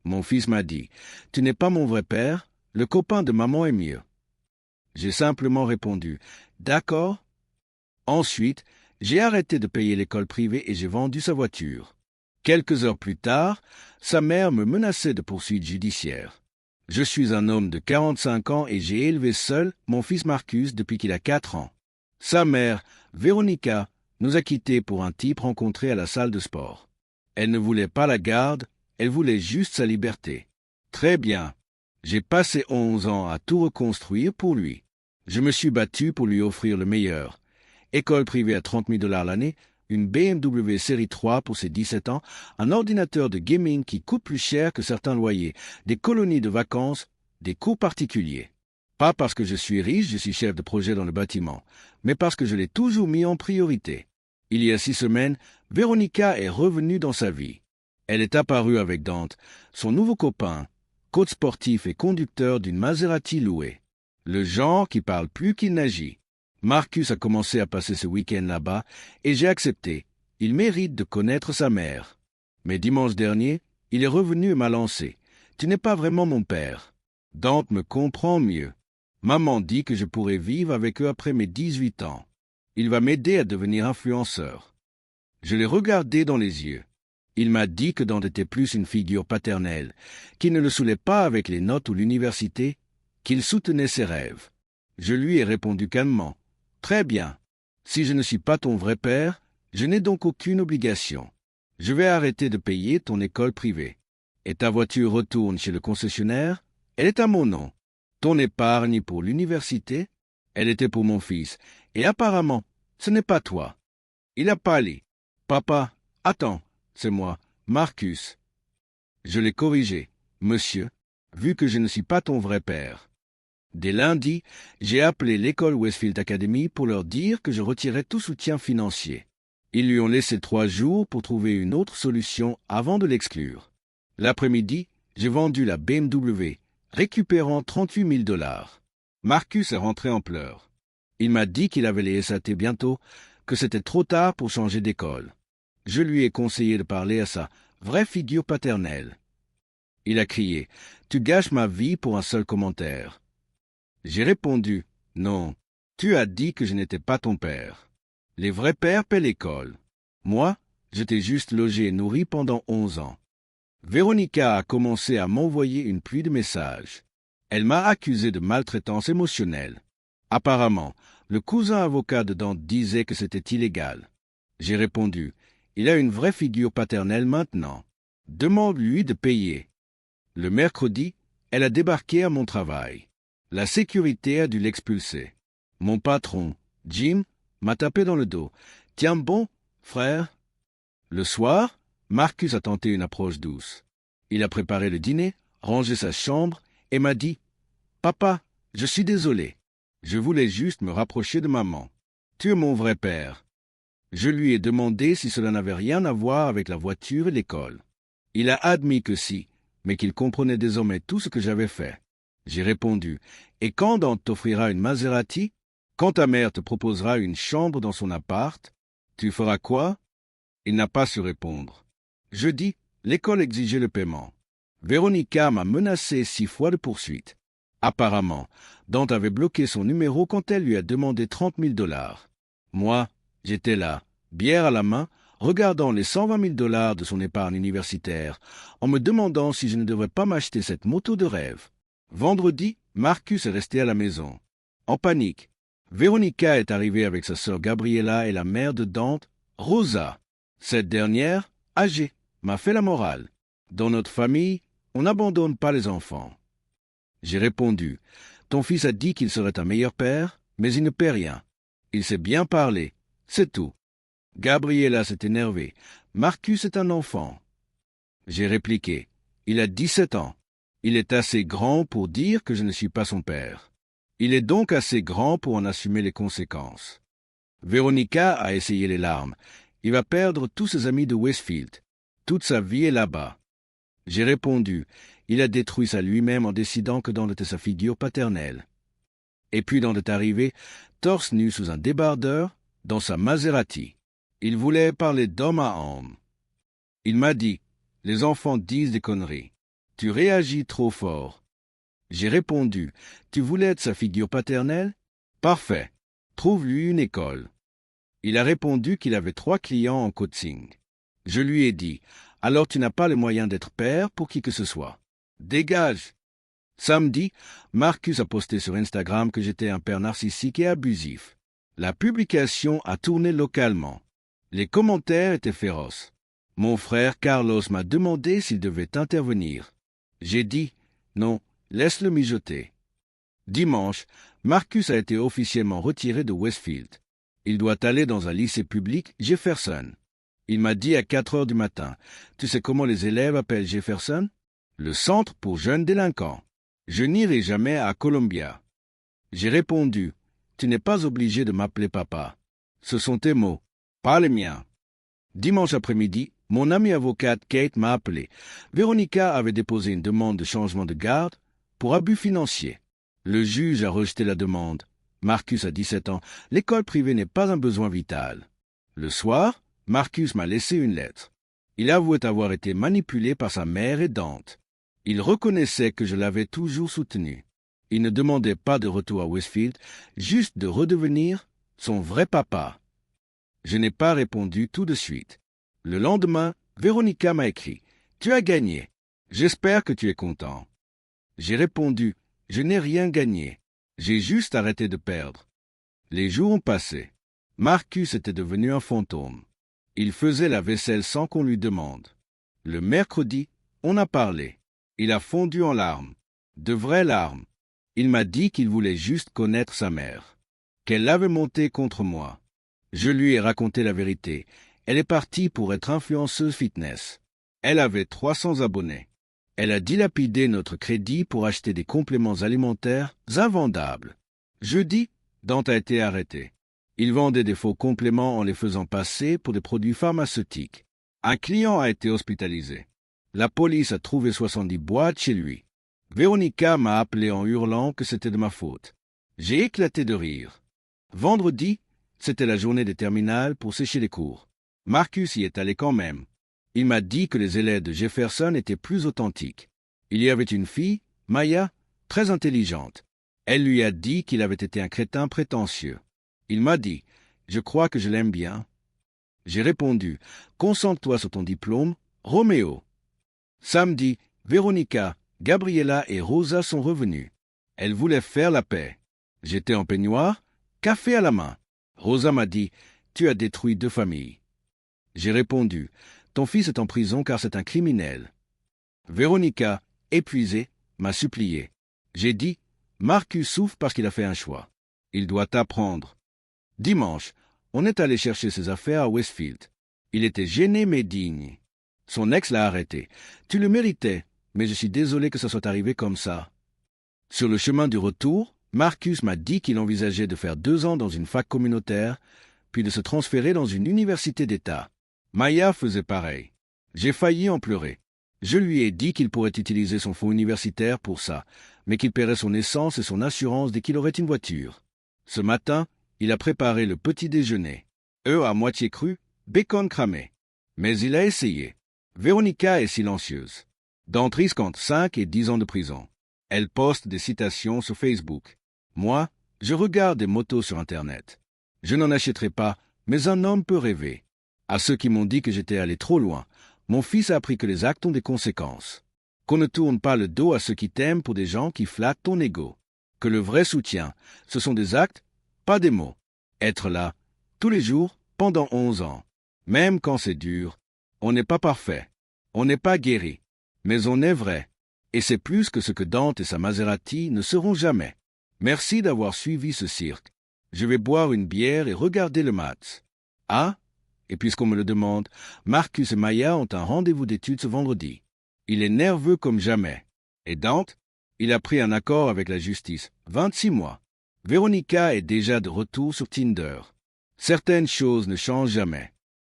Mon fils m'a dit, « Tu n'es pas mon vrai père, le copain de maman est mieux. » J'ai simplement répondu, « D'accord. » Ensuite, j'ai arrêté de payer l'école privée et j'ai vendu sa voiture. Quelques heures plus tard, sa mère me menaçait de poursuites judiciaires. Je suis un homme de 45 ans et j'ai élevé seul mon fils Marcus depuis qu'il a 4 ans. Sa mère, Véronica, nous a quittés pour un type rencontré à la salle de sport. Elle ne voulait pas la garde, elle voulait juste sa liberté. Très bien. J'ai passé 11 ans à tout reconstruire pour lui. Je me suis battu pour lui offrir le meilleur. École privée à 30 000 $ l'année, une BMW série 3 pour ses 17 ans, un ordinateur de gaming qui coûte plus cher que certains loyers, des colonies de vacances, des cours particuliers. Pas parce que je suis riche, je suis chef de projet dans le bâtiment, mais parce que je l'ai toujours mis en priorité. Il y a 6 semaines, Véronica est revenue dans sa vie. Elle est apparue avec Dante, son nouveau copain, coach sportif et conducteur d'une Maserati louée. Le genre qui parle plus qu'il n'agit. Marcus a commencé à passer ce week-end là-bas et j'ai accepté. Il mérite de connaître sa mère. Mais dimanche dernier, il est revenu et m'a lancé. « Tu n'es pas vraiment mon père. » Dante me comprend mieux. Maman dit que je pourrai vivre avec eux après mes 18 ans. Il va m'aider à devenir influenceur. Je l'ai regardé dans les yeux. Il m'a dit que Dante était plus une figure paternelle, qu'il ne le saoulait pas avec les notes ou l'université, qu'il soutenait ses rêves. Je lui ai répondu calmement. « Très bien. Si je ne suis pas ton vrai père, je n'ai donc aucune obligation. Je vais arrêter de payer ton école privée. Et ta voiture retourne chez le concessionnaire, elle est à mon nom. Ton épargne pour l'université, elle était pour mon fils. Et apparemment, ce n'est pas toi. » Il a pâli. « Papa, attends, c'est moi, Marcus. » Je l'ai corrigé. « Monsieur, vu que je ne suis pas ton vrai père. » Dès lundi, j'ai appelé l'école Westfield Academy pour leur dire que je retirais tout soutien financier. Ils lui ont laissé 3 jours pour trouver une autre solution avant de l'exclure. L'après-midi, j'ai vendu la BMW, récupérant 38 000 $. Marcus est rentré en pleurs. Il m'a dit qu'il avait les SAT bientôt, que c'était trop tard pour changer d'école. Je lui ai conseillé de parler à sa vraie figure paternelle. Il a crié « Tu gâches ma vie pour un seul commentaire. » J'ai répondu « Non, tu as dit que je n'étais pas ton père. Les vrais pères paient l'école. Moi, je t'ai juste logé et nourri pendant 11 ans. » Véronica a commencé à m'envoyer une pluie de messages. Elle m'a accusé de maltraitance émotionnelle. Apparemment, le cousin avocat de Dante disait que c'était illégal. J'ai répondu « Il a une vraie figure paternelle maintenant. Demande-lui de payer. » Le mercredi, elle a débarqué à mon travail. La sécurité a dû l'expulser. Mon patron, Jim, m'a tapé dans le dos. « Tiens bon, frère. » Le soir, Marcus a tenté une approche douce. Il a préparé le dîner, rangé sa chambre et m'a dit « Papa, je suis désolé. Je voulais juste me rapprocher de maman. Tu es mon vrai père. » Je lui ai demandé si cela n'avait rien à voir avec la voiture et l'école. Il a admis que si, mais qu'il comprenait désormais tout ce que j'avais fait. J'ai répondu « Et quand Dante t'offrira une Maserati, quand ta mère te proposera une chambre dans son appart, tu feras quoi ?» Il n'a pas su répondre. Jeudi, l'école exigeait le paiement. Véronica m'a menacé 6 fois de poursuite. Apparemment, Dante avait bloqué son numéro quand elle lui a demandé 30 000 $. Moi, j'étais là, bière à la main, regardant les 120 000 $ de son épargne universitaire, en me demandant si je ne devrais pas m'acheter cette moto de rêve. Vendredi, Marcus est resté à la maison. En panique, Véronica est arrivée avec sa sœur Gabriella et la mère de Dante, Rosa. Cette dernière, âgée, m'a fait la morale. Dans notre famille, on n'abandonne pas les enfants. J'ai répondu, « Ton fils a dit qu'il serait un meilleur père, mais il ne paie rien. Il sait bien parler, c'est tout. » Gabriella s'est énervée. « Marcus est un enfant. » J'ai répliqué, « Il a 17 ans. Il est assez grand pour dire que je ne suis pas son père. Il est donc assez grand pour en assumer les conséquences. » Véronica a essayé les larmes. Il va perdre tous ses amis de Westfield. Toute sa vie est là-bas. J'ai répondu, il a détruit ça lui-même en décidant que Dante était sa figure paternelle. Et puis Dante est arrivé, torse nu sous un débardeur, dans sa Maserati. Il voulait parler d'homme à homme. Il m'a dit, les enfants disent des conneries. Tu réagis trop fort. J'ai répondu, tu voulais être sa figure paternelle? Parfait. Trouve-lui une école. Il a répondu qu'il avait 3 clients en coaching. Je lui ai dit, alors tu n'as pas les moyens d'être père pour qui que ce soit. Dégage! Samedi, Marcus a posté sur Instagram que j'étais un père narcissique et abusif. La publication a tourné localement. Les commentaires étaient féroces. Mon frère Carlos m'a demandé s'il devait intervenir. J'ai dit, non, laisse-le mijoter. Dimanche, Marcus a été officiellement retiré de Westfield. Il doit aller dans un lycée public Jefferson. Il m'a dit à 4 heures du matin, « Tu sais comment les élèves appellent Jefferson? Le centre pour jeunes délinquants. Je n'irai jamais à Columbia. » J'ai répondu, « Tu n'es pas obligé de m'appeler papa. Ce sont tes mots, pas les miens. » Dimanche après-midi, mon amie avocate Kate m'a appelé. Véronica avait déposé une demande de changement de garde pour abus financiers. Le juge a rejeté la demande. Marcus a 17 ans. L'école privée n'est pas un besoin vital. Le soir, Marcus m'a laissé une lettre. Il avouait avoir été manipulé par sa mère et Dante. Il reconnaissait que je l'avais toujours soutenu. Il ne demandait pas de retour à Westfield, juste de redevenir son vrai papa. Je n'ai pas répondu tout de suite. Le lendemain, Véronica m'a écrit « Tu as gagné. J'espère que tu es content. » J'ai répondu « Je n'ai rien gagné. J'ai juste arrêté de perdre. » Les jours ont passé. Marcus était devenu un fantôme. Il faisait la vaisselle sans qu'on lui demande. Le mercredi, on a parlé. Il a fondu en larmes. De vraies larmes. Il m'a dit qu'il voulait juste connaître sa mère. Qu'elle l'avait montée contre moi. Je lui ai raconté la vérité. Elle est partie pour être influenceuse fitness. Elle avait 300 abonnés. Elle a dilapidé notre crédit pour acheter des compléments alimentaires invendables. Jeudi, Dante a été arrêté. Il vendait des faux compléments en les faisant passer pour des produits pharmaceutiques. Un client a été hospitalisé. La police a trouvé 70 boîtes chez lui. Véronica m'a appelé en hurlant que c'était de ma faute. J'ai éclaté de rire. Vendredi, c'était la journée des terminales pour sécher les cours. Marcus y est allé quand même. Il m'a dit que les élèves de Jefferson étaient plus authentiques. Il y avait une fille, Maya, très intelligente. Elle lui a dit qu'il avait été un crétin prétentieux. Il m'a dit « Je crois que je l'aime bien. » J'ai répondu « Concentre-toi sur ton diplôme, Roméo. » Samedi, Véronica, Gabriela et Rosa sont revenues. Elles voulaient faire la paix. J'étais en peignoir, café à la main. Rosa m'a dit « Tu as détruit 2 familles. » J'ai répondu « Ton fils est en prison car c'est un criminel. » Véronica, épuisée, m'a supplié. J'ai dit « Marcus souffre parce qu'il a fait un choix. Il doit apprendre. » Dimanche, on est allé chercher ses affaires à Westfield. Il était gêné mais digne. Son ex l'a arrêté. « Tu le méritais, mais je suis désolé que ça soit arrivé comme ça. » Sur le chemin du retour, Marcus m'a dit qu'il envisageait de faire 2 ans dans une fac communautaire, puis de se transférer dans une université d'État. Maya faisait pareil. J'ai failli en pleurer. Je lui ai dit qu'il pourrait utiliser son fonds universitaire pour ça, mais qu'il paierait son essence et son assurance dès qu'il aurait une voiture. Ce matin, il a préparé le petit déjeuner. Œufs à moitié crus, bacon cramé. Mais il a essayé. Véronica est silencieuse. Dante risque entre 5 et 10 ans de prison. Elle poste des citations sur Facebook. Moi, je regarde des motos sur Internet. Je n'en achèterai pas, mais un homme peut rêver. À ceux qui m'ont dit que j'étais allé trop loin, mon fils a appris que les actes ont des conséquences. Qu'on ne tourne pas le dos à ceux qui t'aiment pour des gens qui flattent ton ego. Que le vrai soutien, ce sont des actes, pas des mots. Être là, tous les jours, pendant 11 ans. Même quand c'est dur, on n'est pas parfait. On n'est pas guéri. Mais on est vrai. Et c'est plus que ce que Dante et sa Maserati ne seront jamais. Merci d'avoir suivi ce cirque. Je vais boire une bière et regarder le match. Ah, et puisqu'on me le demande, Marcus et Maya ont un rendez-vous d'études ce vendredi. Il est nerveux comme jamais. Et Dante? Il a pris un accord avec la justice. 26 mois. Véronica est déjà de retour sur Tinder. Certaines choses ne changent jamais.